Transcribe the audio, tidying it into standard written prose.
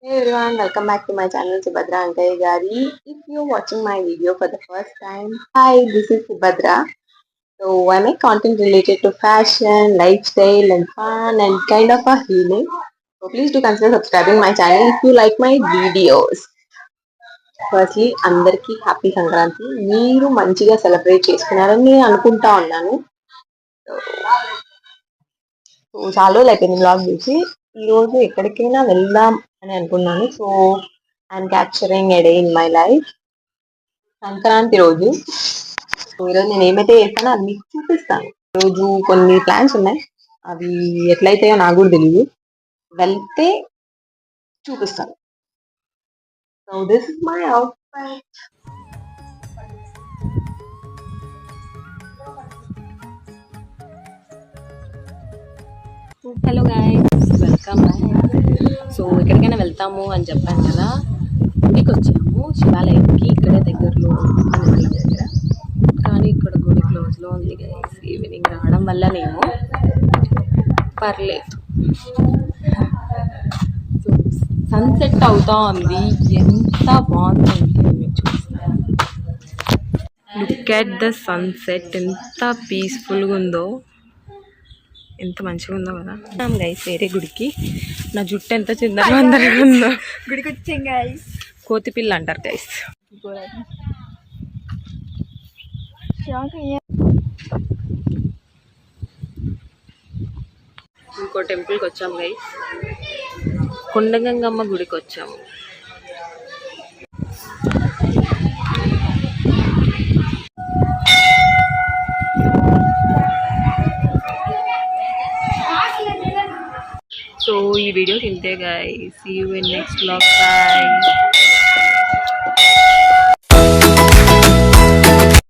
Hey everyone, welcome back to my channel Subhadra Ankaya Gari. If you're watching my video for the first time, hi, this is Subhadra. So I make content related to fashion, lifestyle and fun and kind of a healing. So please do consider subscribing my channel if you like my videos. Firstly అందరికీ happy Sankranti. మీరు మంచిగా celebrate చేసుకున్నారని నేను అనుకుంటా ఉన్నాను. So చాలా రోజులు అయిపోయింది బ్లాగ్ చూసి. ఈరోజు ఎక్కడికైనా వెళ్దాం అని అనుకున్నాను. So I'm capturing a day in my life. Sankranti రోజు. సో ఈరోజు నేను ఏమైతే చేస్తానో అది మీకు చూపిస్తాను. రోజు కొన్ని ప్లాన్స్ ఉన్నాయి, అవి ఎట్లయితాయో నాకు కూడా తెలియదు. వెళ్తే చూపిస్తాను. So this is my outfit. Hello guys, welcome back. So ఎక్కడికైనా వెళ్తాము అని చెప్పాను కదా, గుడికి వచ్చాము, శివాలయంకి. ఇక్కడే దగ్గరలో అన్నవరం దగ్గర. కానీ ఇక్కడ గుడి క్లోజ్లో ఉంది గైస్. ఈవినింగ్ రావడం వల్లనేమో పర్లేదు. సో సన్సెట్ అవుతా ఉంది. ఎంత బాగుందంటే మీకు చూస్తాను. లుక్ అట్ ద సన్సెట్, ఎంత పీస్ఫుల్గా ఉందో, ఎంత మంచిగా ఉందో కదా. గైస్ వేరే గుడికి. నా జుట్టు ఎంత చిందరగా ఉందో. గుడికి వచ్చాం గైస్. కోతిపిల్ల అంటారు గైస్. ఇంకో టెంపుల్కి వచ్చాము గైస్. కొండగంగమ్మ గుడికి వచ్చాము. సో ఈ వీడియోకి ఇంతే guys. See you in next vlog. By.